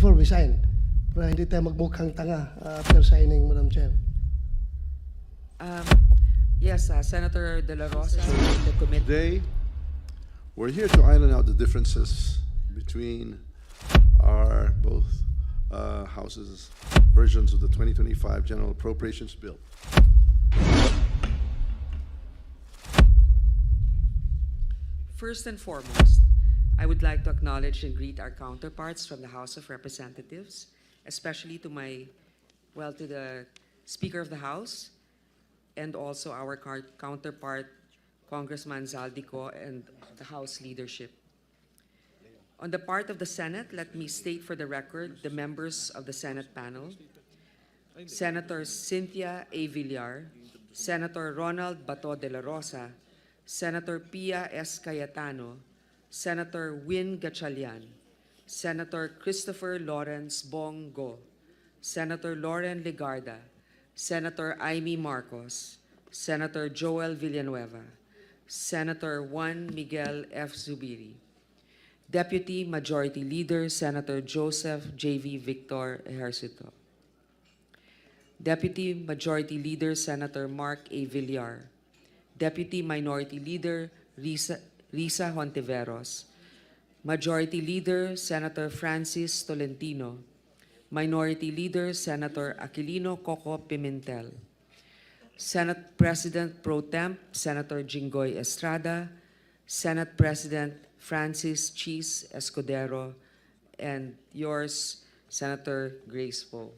before we sign. Para hindi tayo magmukhang tanga after signing, Madam Chair. Yes, Senator De La Rosa, the committee. Today, we're here to iron out the differences between our both houses' versions of the 2025 General Appropriations Bill. First and foremost, I would like to acknowledge and greet our counterparts from the House of Representatives, especially to to the Speaker of the House, and also our counterpart, Congressman Zaldico, and the House leadership. On the part of the Senate, let me state for the record the members of the Senate panel: Senator Cynthia A. Villar, Senator Ronald Bato de la Rosa, Senator Pia S. Cayetano, Senator Win Gatchalian, Senator Christopher Lawrence Bongo, Senator Lauren Legarda, Senator Amy Marcos, Senator Joel Villanueva, Senator Juan Miguel F. Zubiri, Deputy Majority Leader Senator Joseph J.V. Victor Ejercito, Deputy Majority Leader Senator Mark A. Villar, Deputy Minority Leader Risa Hontiveros, Majority Leader Senator Francis Tolentino, Minority Leader Senator Aquilino Coco Pimentel, Senate President Pro Temp Senator Jinggoy Estrada, Senate President Francis Cheese Escudero, and yours, Senator Grace Poe.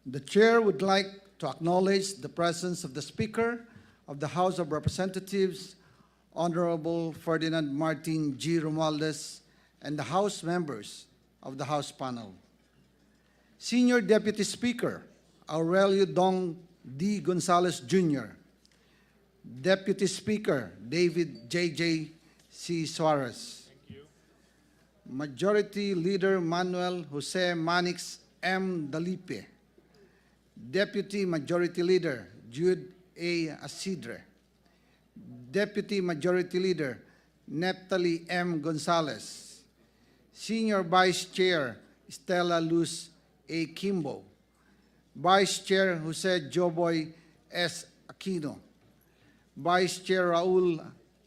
The Chair would like to acknowledge the presence of the Speaker of the House of Representatives, Honorable Ferdinand Martin G. Romualdez, and the House members of the House panel. Senior Deputy Speaker Aurelio Dong D. Gonzalez Jr., Deputy Speaker David J.J. C. Suarez, Majority Leader Manuel Jose Manix M. Dalipe, Deputy Majority Leader Jude A. Asidre, Deputy Majority Leader Neptali M. Gonzalez, Senior Vice Chair Stella Luz A. Kimbo, Vice Chair Jose Joboy S. Aquino, Vice Chair Raul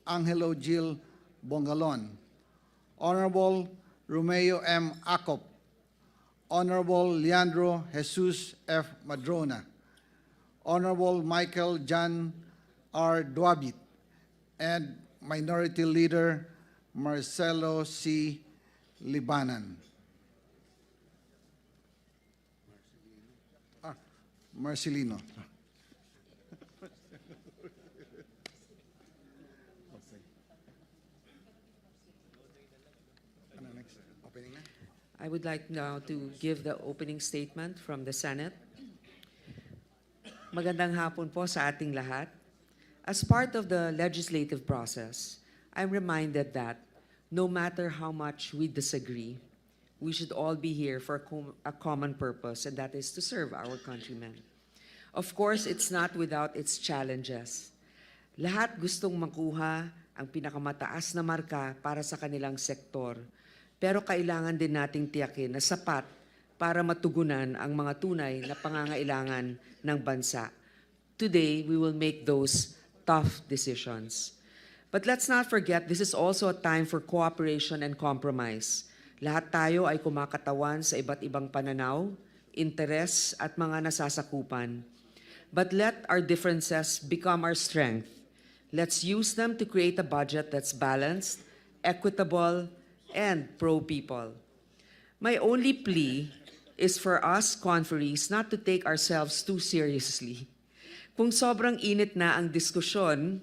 Angelo Gil Bongalon, Honorable Romeo M. Acop, Honorable Leandro Jesus F. Madrona, Honorable Michael John R. Duabit, and Minority Leader Marcelo C. Libanan. Marcelino. I would like now to give the opening statement from the Senate. Magandang hapon po sa ating lahat. As part of the legislative process, I'm reminded that no matter how much we disagree, we should all be here for a common purpose, and that is to serve our countrymen. Of course, it's not without its challenges. Lahat gustong makuha ang pinakamataas na marka para sa kanilang sektor, pero kailangan din nating tiyakin na sapat para matugunan ang mga tunay na pangangailangan ng bansa. Today, we will make those tough decisions. But let's not forget, this is also a time for cooperation and compromise. Lahat tayo ay kumakatawan sa iba't ibang pananaw, interes at mga nasasakupan. But let our differences become our strength. Let's use them to create a budget that's balanced, equitable, and pro-people. My only plea is for us conferees not to take ourselves too seriously. Kung sobrang init na ang diskusyon,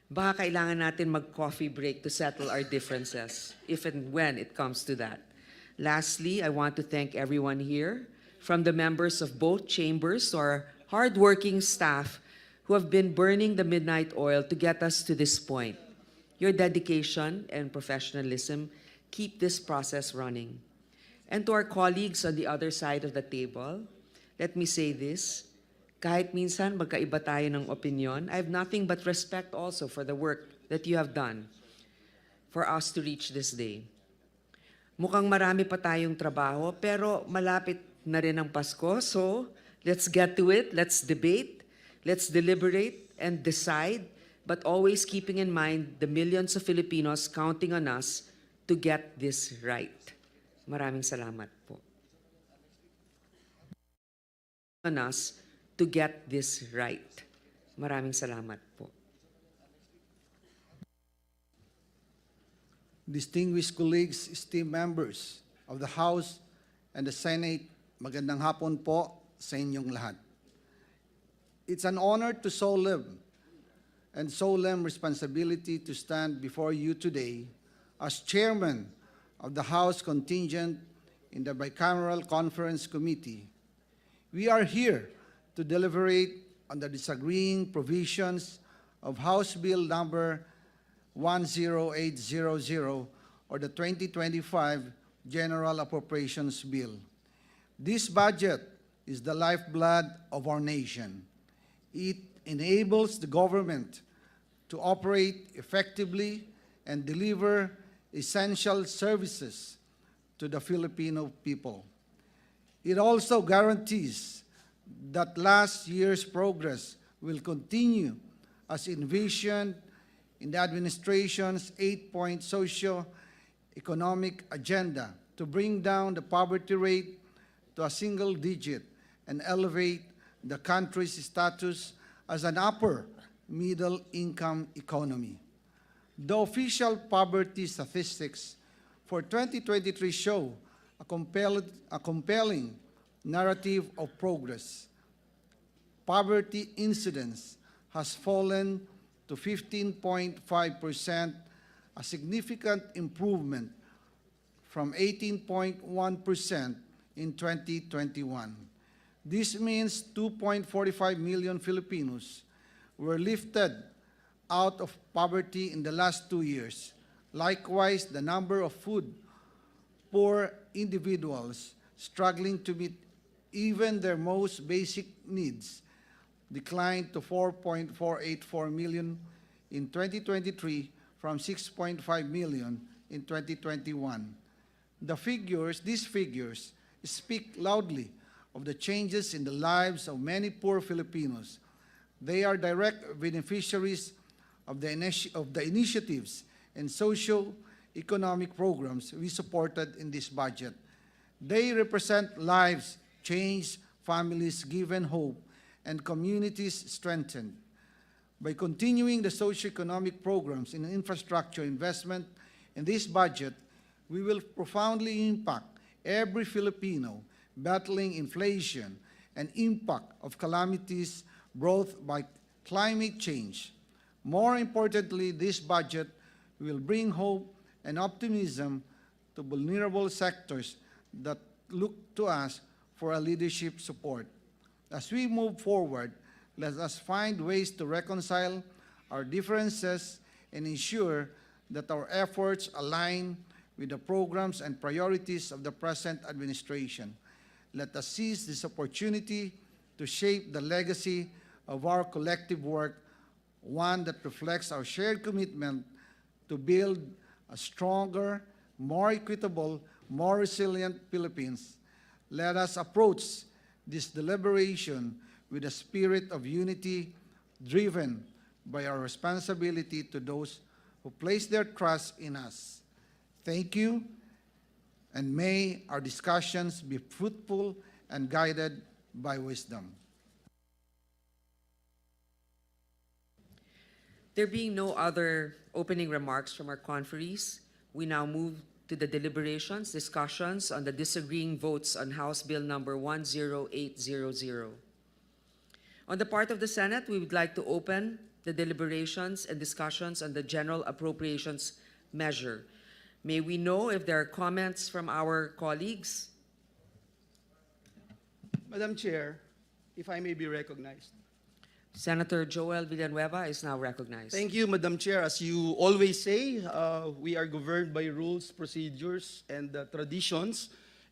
baka kailangan natin mag-coffee break to settle our differences, if and when it comes to that. Lastly, I want to thank everyone here, from the members of both chambers to our hardworking staff who have been burning the midnight oil to get us to this point. Your dedication and professionalism keep this process running. And to our colleagues on the other side of the table, let me say this: kahit minsan magkaiba tayo ng opinion, I have nothing but respect also for the work that you have done for us to reach this day. Mukhang marami pa tayong trabaho, pero malapit na rin ang Pasko. So, let's get to it. Let's debate. Let's deliberate and decide, but always keeping in mind the millions of Filipinos counting on us to get this right. Maraming salamat po. On us to get this right. Maraming salamat po. Distinguished colleagues, esteemed members of the House and the Senate, magandang hapon po sa inyong lahat. It's an honor to solemn and solemn responsibility to stand before you today as chairman of the House contingent in the Bicameral Conference Committee. We are here to deliberate on the disagreeing provisions of House Bill number 10800 or the 2025 General Appropriations Bill. This budget is the lifeblood of our nation. It enables the government to operate effectively and deliver essential services to the Filipino people. It also guarantees that last year's progress will continue as envisioned in the administration's 8-point socio-economic agenda to bring down the poverty rate to a single digit and elevate the country's status as an upper middle income economy. The official poverty statistics for 2023 show a compelling narrative of progress. Poverty incidence has fallen to 15.5%, a significant improvement from 18.1% in 2021. This means 2.45 million Filipinos were lifted out of poverty in the last 2 years. Likewise, the number of food-poor individuals struggling to meet even their most basic needs declined to 4.484 million in 2023 from 6.5 million in 2021. These figures speak loudly of the changes in the lives of many poor Filipinos. They are direct beneficiaries of the initiatives and socio-economic programs we supported in this budget. They represent lives changed, families given hope, and communities strengthened. By continuing the socio-economic programs in infrastructure investment in this budget, we will profoundly impact every Filipino battling inflation and impact of calamities brought by climate change. More importantly, this budget will bring hope and optimism to vulnerable sectors that look to us for a leadership support. As we move forward, let us find ways to reconcile our differences and ensure that our efforts align with the programs and priorities of the present administration. Let us seize this opportunity to shape the legacy of our collective work, one that reflects our shared commitment to build a stronger, more equitable, more resilient Philippines. Let us approach this deliberation with a spirit of unity driven by our responsibility to those who place their trust in us. Thank you, and may our discussions be fruitful and guided by wisdom. There being no other opening remarks from our conferees, we now move to the deliberations, discussions on the disagreeing votes on House Bill number 10800. On the part of the Senate, we would like to open the deliberations and discussions on the General Appropriations measure. May we know if there are comments from our colleagues? Madam Chair, if I may be recognized. Senator Joel Villanueva is now recognized. Thank you, Madam Chair. As you always say, we are governed by rules, procedures, and traditions.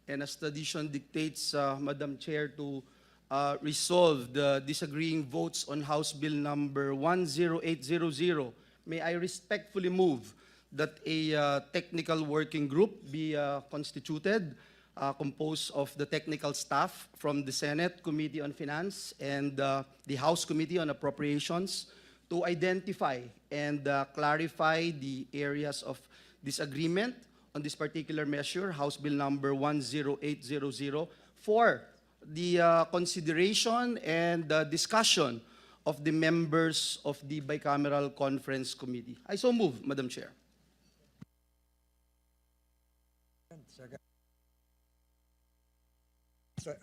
And as tradition dictates, Madam Chair, to resolve the disagreeing votes on House Bill number 10800, may I respectfully move that a technical working group be constituted, composed of the technical staff from the Senate Committee on Finance and the House Committee on Appropriations to identify and clarify the areas of disagreement on this particular measure, House Bill number 10800, for the consideration and discussion of the members of the Bicameral Conference Committee. I so move, Madam Chair.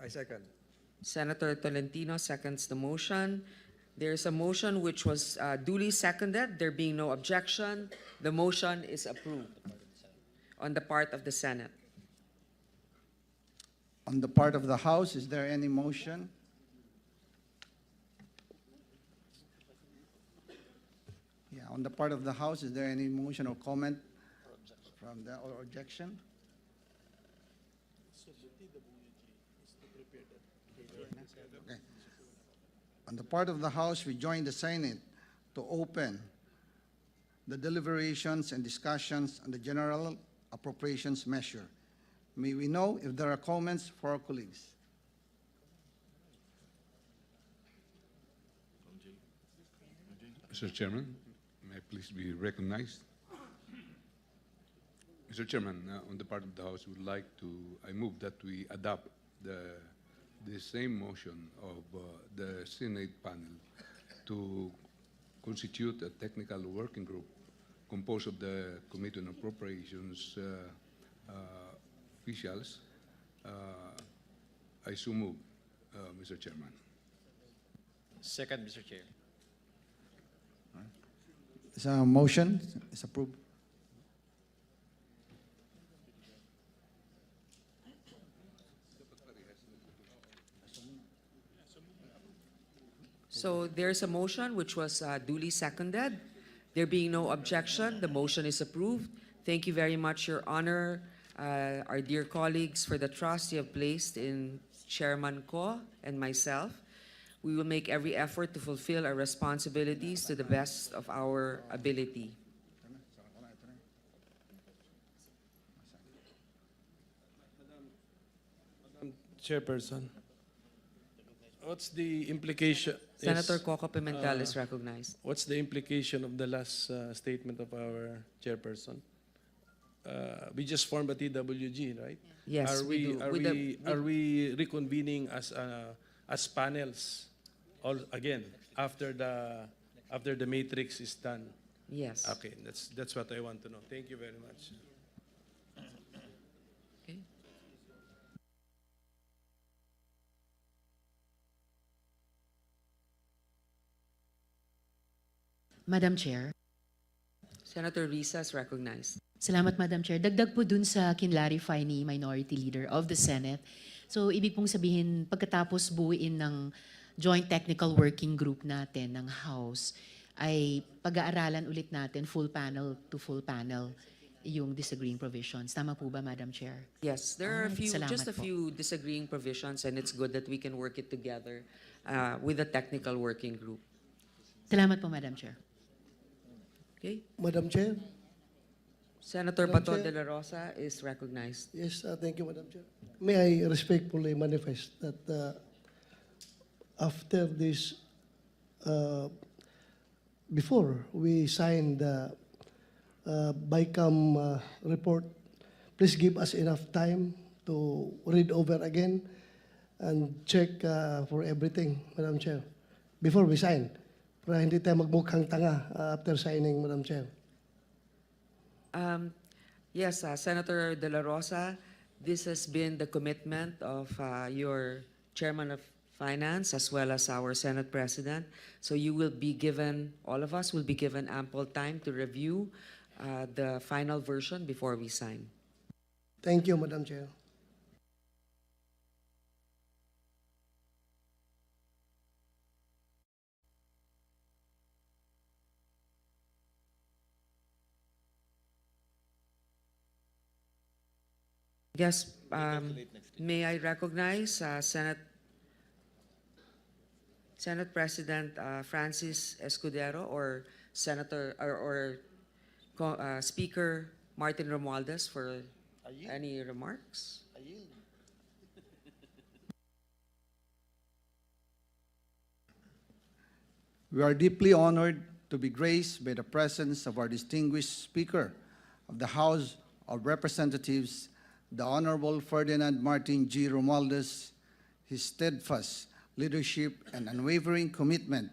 I second. Senator Tolentino seconds the motion. There's a motion which was duly seconded. There being no objection, the motion is approved on the part of the Senate. On the part of the House, is there any motion? Yeah, on the part of the House, is there any motion or comment from the, or objection? Okay. On the part of the House, we join the Senate to open the deliberations and discussions on the general appropriations measure. May we know if there are comments for our colleagues? Mr. Chairman, may I please be recognized? Mr. Chairman, on the part of the House, I move that we adopt the same motion of the Senate panel to constitute a technical working group composed of the Committee on Appropriations officials. I so move, Mr. Chairman. Second, Mr. Chair. Is a motion? Is approved. So there's a motion which was duly seconded. There being no objection, the motion is approved. Thank you very much, Your Honor, our dear colleagues, for the trust you have placed in Chairman Ko and myself. We will make every effort to fulfill our responsibilities to the best of our ability. Chairperson, what's the implication? Senator Yes, Coco Pimentel is recognized. what's the implication of the last statement of our chairperson? We just formed a TWG, right? Yes, Are we we do. are With we the- are we reconvening as panels all again after the matrix is done? Yes. Okay, that's what I want to know. Thank you very much. Okay. Madam Chair. Senator Risa is recognized. Salamat, Madam Chair. Dagdag po dun sa kinlarify ni Minority Leader of the Senate. So, ibig pong sabihin, pagkatapos buuin ng Joint Technical Working Group natin ng House, ay pag-aaralan ulit natin full panel to full panel yung disagreeing provisions. Tama po ba, Madam Chair? Yes, there are Alright, salamat just a po. few disagreeing provisions, and it's good that we can work it together with the technical working group. Salamat po, Madam Chair. Okay? Madam Chair? Senator Madam Bato Chair. de la Rosa is recognized. Yes, thank you, Madam Chair. May I respectfully manifest that after this, before we sign the BICAM report, please give us enough time to read over again and check for everything, Madam Chair, before we sign. Para hindi tayo magmukhang tanga after signing, Madam Chair. Yes, Senator de la Rosa, this has been the commitment of your Chairman of Finance as well as our Senate President. So you will be given, all of us will be given ample time to review the final version before we sign. Thank you, Madam Chair. Yes, may I recognize Senate President Francis Escudero or Senator or Speaker Martin Romualdez for any remarks. We are deeply honored to be graced by the presence of our distinguished Speaker of the House of Representatives, the Honorable Ferdinand Martin G. Romualdez. His steadfast leadership and unwavering commitment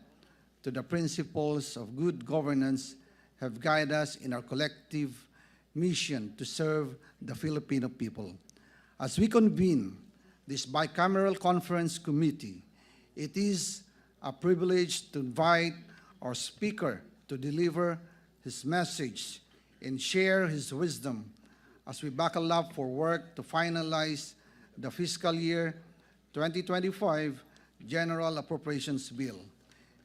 to the principles of good governance have guided us in our collective mission to serve the Filipino people. As we convene this bicameral conference committee, it is a privilege to invite our Speaker to deliver his message and share his wisdom as we buckle up for work to finalize the fiscal year 2025 General Appropriations Bill.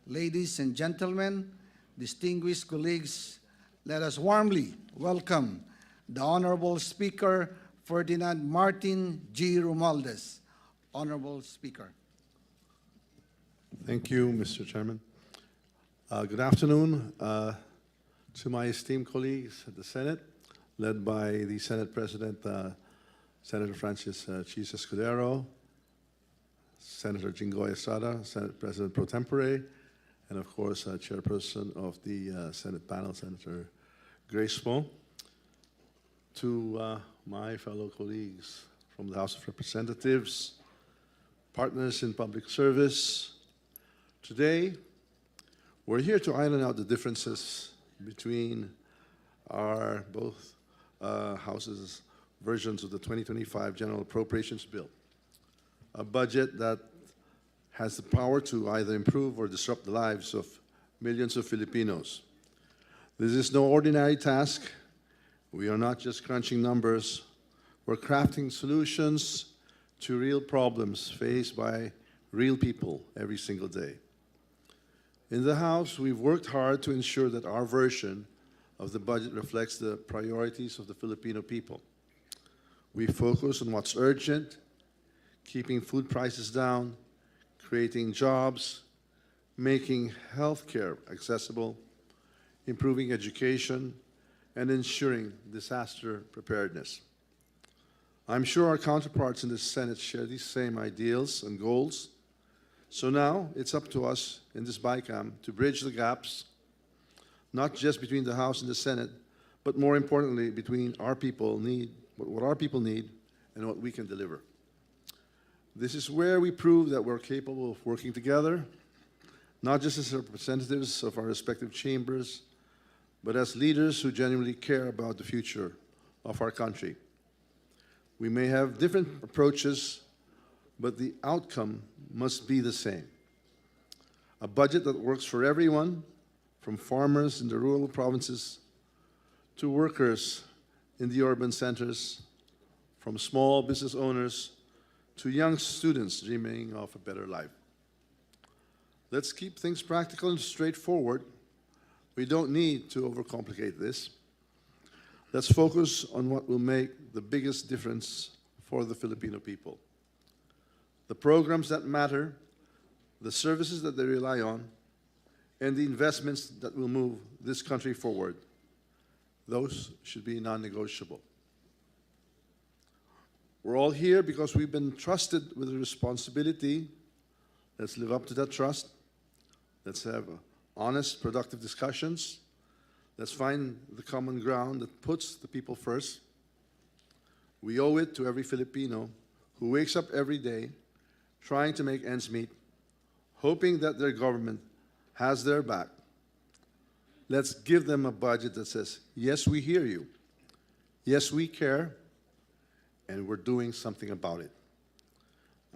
Ladies and gentlemen, distinguished colleagues, let us warmly welcome the Honorable Speaker Ferdinand Martin G. Romualdez. Honorable Speaker. Thank you, Mr. Chairman. Good afternoon to my esteemed colleagues at the Senate, led by the Senate President, Senator Francis Chis Escudero, Senator Jinggoy Estrada, Senate President Pro Tempore, and of course, Chairperson of the Senate panel, Senator Grace Poe. To my fellow colleagues from the House of Representatives, partners in public service, today we're here to iron out the differences between our both houses' versions of the 2025 General Appropriations Bill, a budget that has the power to either improve or disrupt the lives of millions of Filipinos. This is no ordinary task. We are not just crunching numbers. We're crafting solutions to real problems faced by real people every single day. In the House, we've worked hard to ensure that our version of the budget reflects the priorities of the Filipino people. We focus on what's urgent, keeping food prices down, creating jobs, making healthcare accessible, improving education, and ensuring disaster preparedness. I'm sure our counterparts in the Senate share these same ideals and goals. So now it's up to us in this BICAM to bridge the gaps, not just between the House and the Senate, but more importantly, between our people need, what our people need and what we can deliver. This is where we prove that we're capable of working together, not just as representatives of our respective chambers, but as leaders who genuinely care about the future of our country. We may have different approaches, but the outcome must be the same. A budget that works for everyone, from farmers in the rural provinces to workers in the urban centers, from small business owners to young students dreaming of a better life. Let's keep things practical and straightforward. We don't need to overcomplicate this. Let's focus on what will make the biggest difference for the Filipino people. The programs that matter, the services that they rely on, and the investments that will move this country forward. Those should be non-negotiable. We're all here because we've been trusted with a responsibility. Let's live up to that trust. Let's have honest, productive discussions. Let's find the common ground that puts the people first. We owe it to every Filipino who wakes up every day trying to make ends meet, hoping that their government has their back. Let's give them a budget that says, yes, we hear you. Yes, we care, and we're doing something about it.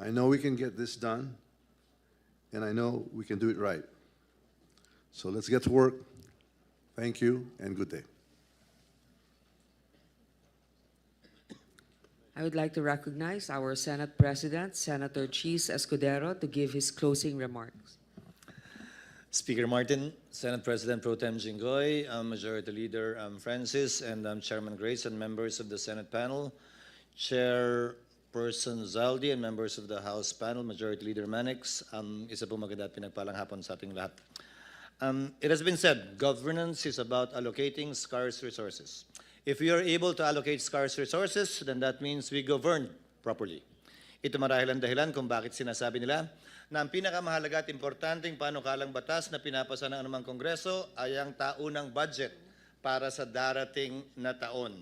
I know we can get this done, and I know we can do it right. So let's get to work. Thank you, and good day. I would like to recognize our Senate President, Senator Chis Escudero, to give his closing remarks. Speaker Martin, Senate President Pro Tem Jinggoy, Majority Leader Francis, and Chairman Grace, and members of the Senate panel, Chairperson Zaldi, and members of the House panel, Majority Leader Manix, isa po maganda at pinagpalang hapon sa ating lahat. It has been said, governance is about allocating scarce resources. If we are able to allocate scarce resources, then that means we govern properly. Ito marahil ang dahilan kung bakit sinasabi nila na ang pinakamahalaga at importanteng panukalang batas na pinapasa ng anumang Kongreso ay ang taunang budget para sa darating na taon.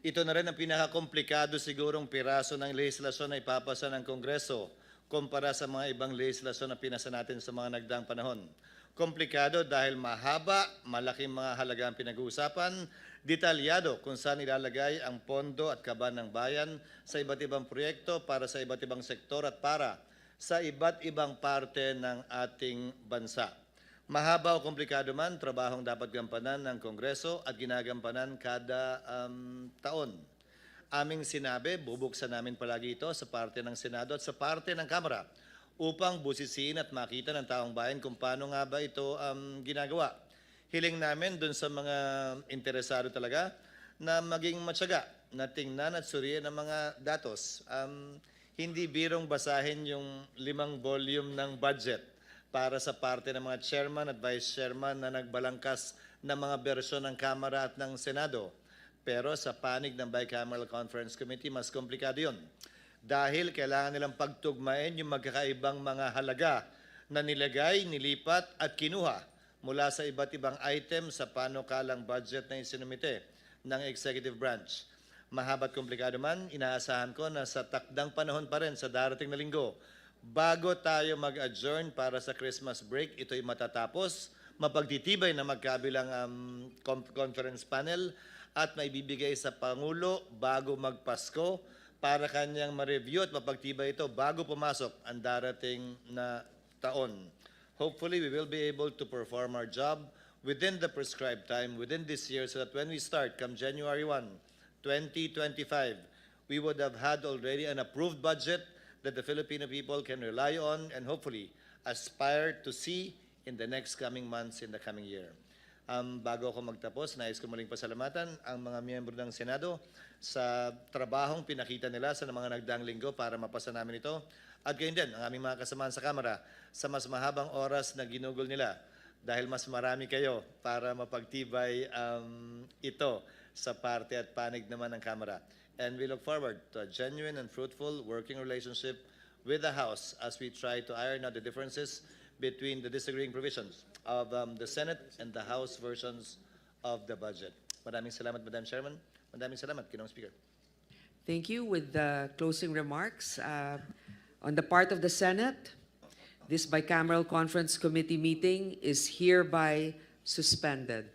Ito na rin ang pinakakomplikado sigurong piraso ng lehislasyon na ipapasa ng Kongreso kumpara sa mga ibang lehislasyon na pinasa natin sa mga nagdaang panahon. Komplikado dahil mahaba, malaking mga halaga ang pinag-uusapan, detalyado kung saan ilalagay ang pondo at kaban ng bayan sa iba't ibang proyekto para sa iba't ibang sektor at para sa iba't ibang parte ng ating bansa. Mahaba o komplikado man, trabahong dapat gampanan ng Kongreso at ginagampanan kada taon. Aming sinabi, bubuksan namin palagi ito sa parte ng Senado at sa parte ng Kamara upang busisiin at makita ng taong bayan kung paano nga ba ito ginagawa. Hiling namin dun sa mga interesado talaga na maging matyaga, na tingnan at suriin ang mga datos. Hindi birong basahin yung 5 volume ng budget para sa parte ng mga chairman at vice chairman na nagbalangkas ng mga bersyon ng Kamara at ng Senado. Pero sa panig ng Bicameral Conference Committee, mas komplikado yun. Dahil kailangan nilang pagtugmain yung magkakaibang mga halaga na nilagay, nilipat at kinuha mula sa iba't ibang item sa panukalang budget na isinumite ng executive branch. Mahaba't komplikado man, inaasahan ko na sa takdang panahon pa rin sa darating na linggo, bago tayo mag-adjourn para sa Christmas break, ito'y matatapos, mapagtitibay na magkabilang conference panel at maibibigay sa Pangulo bago magpasko para kanyang ma-review at mapagtibay ito bago pumasok ang darating na taon. Hopefully, we will be able to perform our job within the prescribed time, within this year, so that when we start, come January 1, 2025, we would have had already an approved budget that the Filipino people can rely on and hopefully aspire to see in the next coming months, in the coming year. Bago ako magtapos, nais ko muling pasalamatan ang mga miyembro ng Senado sa trabahong pinakita nila sa mga nagdaang linggo para mapasa namin ito. At gayon din, ang aming mga kasamahan sa Kamara sa mas mahabang oras na ginugol nila dahil mas marami kayo para mapagtibay ito sa parte at panig naman ng Kamara. And we look forward to a genuine and fruitful working relationship with the House as we try to iron out the differences between the disagreeing provisions of the Senate and the House versions of the budget. Maraming salamat, Madam Chairman. Maraming salamat, Ginoong Speaker. Thank you. With the closing remarks, on the part of the Senate, this bicameral conference committee meeting is hereby suspended.